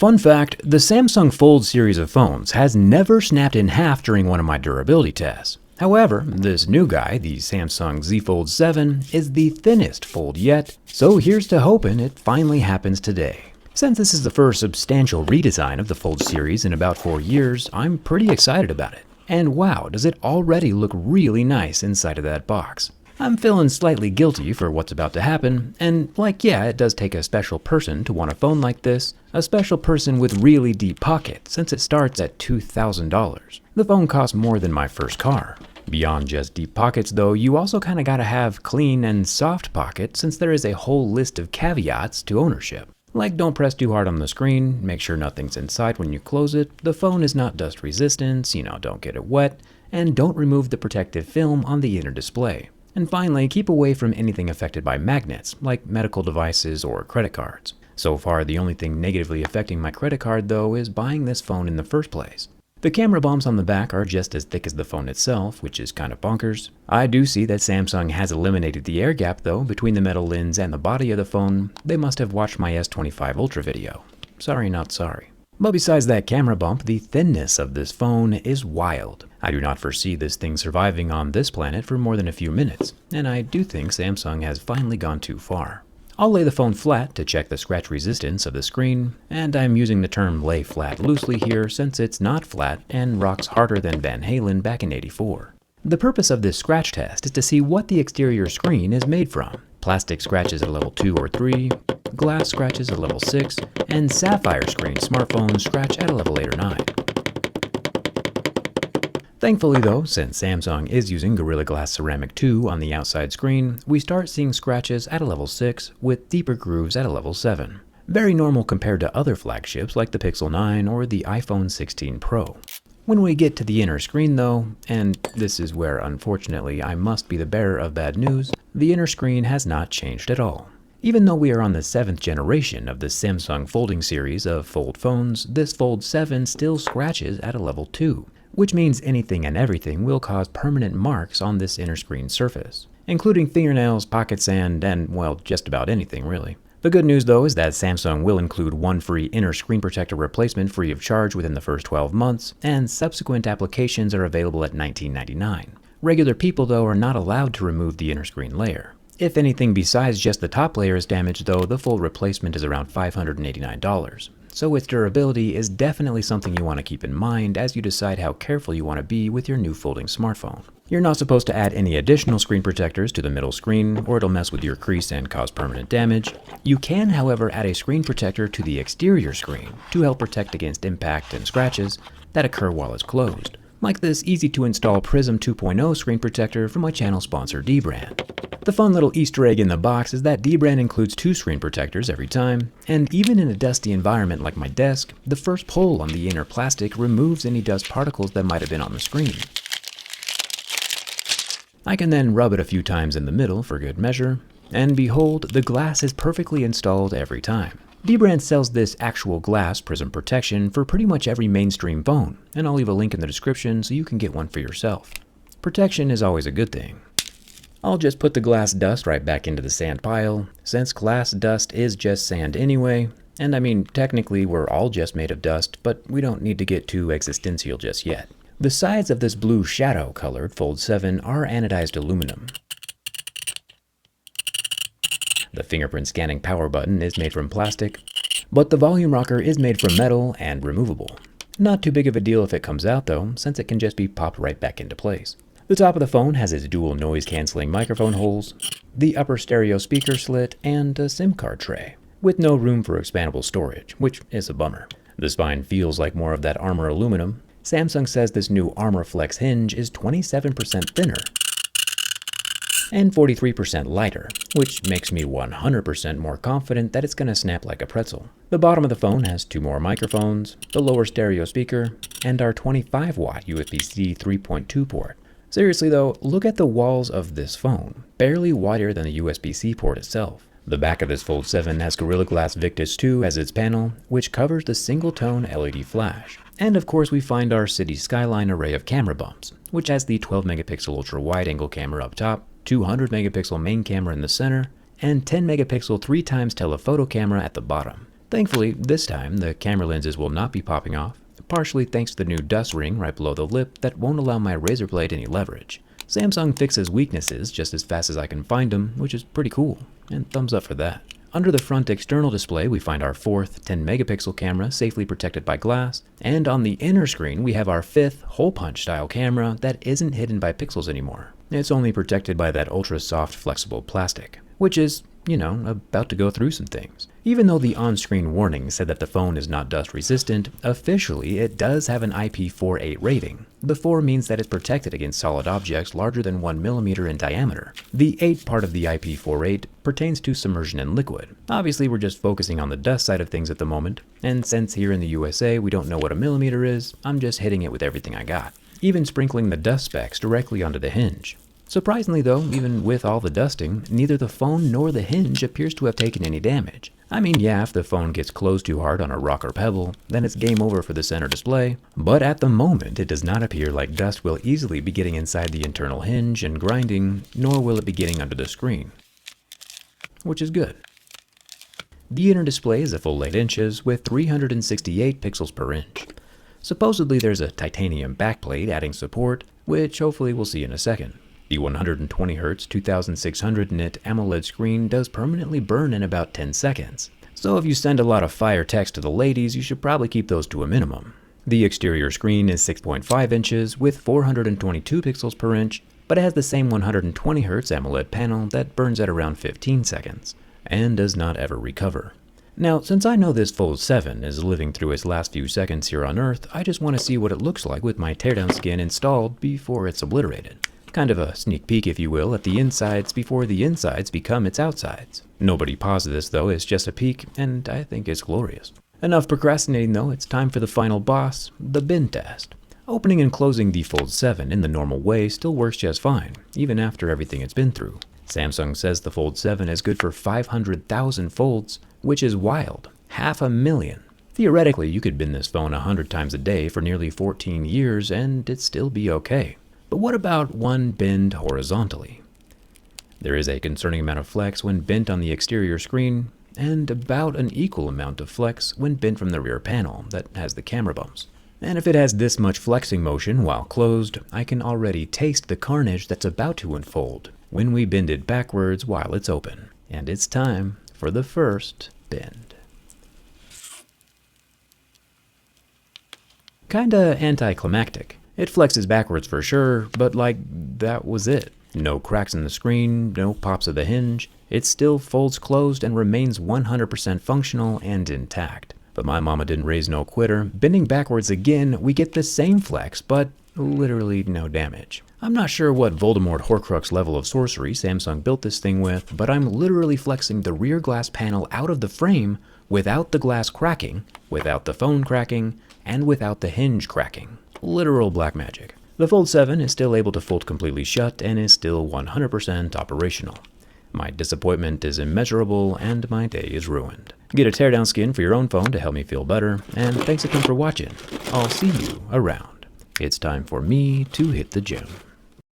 Fun fact, the Samsung Fold series of phones has never snapped in half during one of my durability tests. However, this new guy, the Samsung Z Fold 7, is the thinnest fold yet, so here's to hoping it finally happens today. Since this is the first substantial redesign of the Fold series in about 4 years, I'm pretty excited about it. And wow, does it already look really nice inside of that box. I'm feeling slightly guilty for what's about to happen, and yeah, it does take a special person to want a phone like this, a special person with really deep pockets since it starts at $2,000. The phone costs more than my first car. Beyond just deep pockets though, you also kinda gotta have clean and soft pockets since there is a whole list of caveats to ownership. Like don't press too hard on the screen, make sure nothing's inside when you close it, the phone is not dust resistant, don't get it wet, and don't remove the protective film on the inner display. And finally, keep away from anything affected by magnets, like medical devices or credit cards. So far, the only thing negatively affecting my credit card though is buying this phone in the first place. The camera bumps on the back are just as thick as the phone itself, which is kind of bonkers. I do see that Samsung has eliminated the air gap though between the metal lens and the body of the phone. They must have watched my S25 Ultra video. Sorry not sorry. But besides that camera bump, the thinness of this phone is wild. I do not foresee this thing surviving on this planet for more than a few minutes, and I do think Samsung has finally gone too far. I'll lay the phone flat to check the scratch resistance of the screen, and I'm using the term lay flat loosely here since it's not flat and rocks harder than Van Halen back in '84. The purpose of this scratch test is to see what the exterior screen is made from. Plastic scratches at level 2 or 3, glass scratches at level 6, and sapphire screen smartphones scratch at a level 8 or 9. Thankfully though, since Samsung is using Gorilla Glass Ceramic 2 on the outside screen, we start seeing scratches at a level 6 with deeper grooves at a level 7. Very normal compared to other flagships like the Pixel 9 or the iPhone 16 Pro. When we get to the inner screen though, and this is where unfortunately I must be the bearer of bad news, the inner screen has not changed at all. Even though we are on the 7th generation of the Samsung Folding series of Fold phones, this Fold 7 still scratches at a level 2, which means anything and everything will cause permanent marks on this inner screen surface, including fingernails, pocket sand, and well, just about anything really. The good news though is that Samsung will include one free inner screen protector replacement free of charge within the first 12 months, and subsequent applications are available at $19.99. Regular people though are not allowed to remove the inner screen layer. If anything besides just the top layer is damaged though, the full replacement is around $589. So its durability is definitely something you want to keep in mind as you decide how careful you want to be with your new folding smartphone. You're not supposed to add any additional screen protectors to the middle screen, or it'll mess with your crease and cause permanent damage. You can, however, add a screen protector to the exterior screen to help protect against impact and scratches that occur while it's closed, like this easy-to-install Prism 2.0 screen protector from my channel sponsor Dbrand. The fun little Easter egg in the box is that Dbrand includes 2 screen protectors every time, and even in a dusty environment like my desk, the first pull on the inner plastic removes any dust particles that might have been on the screen. I can then rub it a few times in the middle for good measure, and behold, the glass is perfectly installed every time. Dbrand sells this actual glass Prism protection for pretty much every mainstream phone, and I'll leave a link in the description so you can get one for yourself. Protection is always a good thing. I'll just put the glass dust right back into the sand pile, since glass dust is just sand anyway, and I mean technically we're all just made of dust, but we don't need to get too existential just yet. The sides of this blue shadow colored Fold 7 are anodized aluminum. The fingerprint scanning power button is made from plastic, but the volume rocker is made from metal and removable. Not too big of a deal if it comes out though, since it can just be popped right back into place. The top of the phone has its dual noise cancelling microphone holes, the upper stereo speaker slit, and a SIM card tray, with no room for expandable storage, which is a bummer. The spine feels like more of that armor aluminum. Samsung says this new Armor Flex hinge is 27% thinner and 43% lighter, which makes me 100% more confident that it's going to snap like a pretzel. The bottom of the phone has 2 more microphones, the lower stereo speaker, and our 25-watt USB-C 3.2 port. Seriously though, look at the walls of this phone, barely wider than the USB-C port itself. The back of this Fold 7 has Gorilla Glass Victus 2 as its panel, which covers the single-tone LED flash. And of course we find our city skyline array of camera bumps, which has the 12-megapixel ultra-wide-angle camera up top, 200-megapixel main camera in the center, and 10-megapixel 3x telephoto camera at the bottom. Thankfully, this time the camera lenses will not be popping off, partially thanks to the new dust ring right below the lip that won't allow my razor blade any leverage. Samsung fixes weaknesses just as fast as I can find them, which is pretty cool, and thumbs up for that. Under the front external display, we find our fourth 10-megapixel camera safely protected by glass, and on the inner screen we have our fifth hole-punch style camera that isn't hidden by pixels anymore. It's only protected by that ultra-soft flexible plastic, which is, about to go through some things. Even though the on-screen warning said that the phone is not dust resistant, officially it does have an IP48 rating. The 4 means that it's protected against solid objects larger than 1 millimeter in diameter. The 8 part of the IP48 pertains to submersion in liquid. Obviously we're just focusing on the dust side of things at the moment, and since here in the USA we don't know what a millimeter is, I'm just hitting it with everything I got, even sprinkling the dust specs directly onto the hinge. Surprisingly though, even with all the dusting, neither the phone nor the hinge appears to have taken any damage. I mean, yeah, if the phone gets closed too hard on a rock or pebble, then it's game over for the center display, but at the moment it does not appear like dust will easily be getting inside the internal hinge and grinding, nor will it be getting under the screen, which is good. The inner display is a full 8 inches with 368 pixels per inch. Supposedly there's a titanium backplate adding support, which hopefully we'll see in a second. The 120Hz 2600 nit AMOLED screen does permanently burn in about 10 seconds, so if you send a lot of fire text to the ladies, you should probably keep those to a minimum. The exterior screen is 6.5 inches with 422 pixels per inch, but it has the same 120Hz AMOLED panel that burns at around 15 seconds, and does not ever recover. Now, since I know this Fold 7 is living through its last few seconds here on Earth, I just want to see what it looks like with my teardown skin installed before it's obliterated. Kind of a sneak peek, if you will, at the insides before the insides become its outsides. Nobody paused this though, it's just a peek, and I think it's glorious. Enough procrastinating though, it's time for the final boss, the bin test. Opening and closing the Fold 7 in the normal way still works just fine, even after everything it's been through. Samsung says the Fold 7 is good for 500,000 folds, which is wild, 500,000. Theoretically, you could bin this phone 100 times a day for nearly 14 years and it'd still be okay. But what about one binned horizontally? There is a concerning amount of flex when bent on the exterior screen, and about an equal amount of flex when bent from the rear panel that has the camera bumps. And if it has this much flexing motion while closed, I can already taste the carnage that's about to unfold when we bend it backwards while it's open. And it's time for the first bend. Kinda anticlimactic. It flexes backwards for sure, but that was it. No cracks in the screen, no pops of the hinge. It still folds closed and remains 100% functional and intact. But my mama didn't raise no quitter. Bending backwards again, we get the same flex, but literally no damage. I'm not sure what Voldemort Horcrux level of sorcery Samsung built this thing with, but I'm literally flexing the rear glass panel out of the frame without the glass cracking, without the phone cracking, and without the hinge cracking. Literal black magic. The Fold 7 is still able to fold completely shut and is still 100% operational. My disappointment is immeasurable and my day is ruined. Get a teardown skin for your own phone to help me feel better, and thanks again for watching. I'll see you around. It's time for me to hit the gym.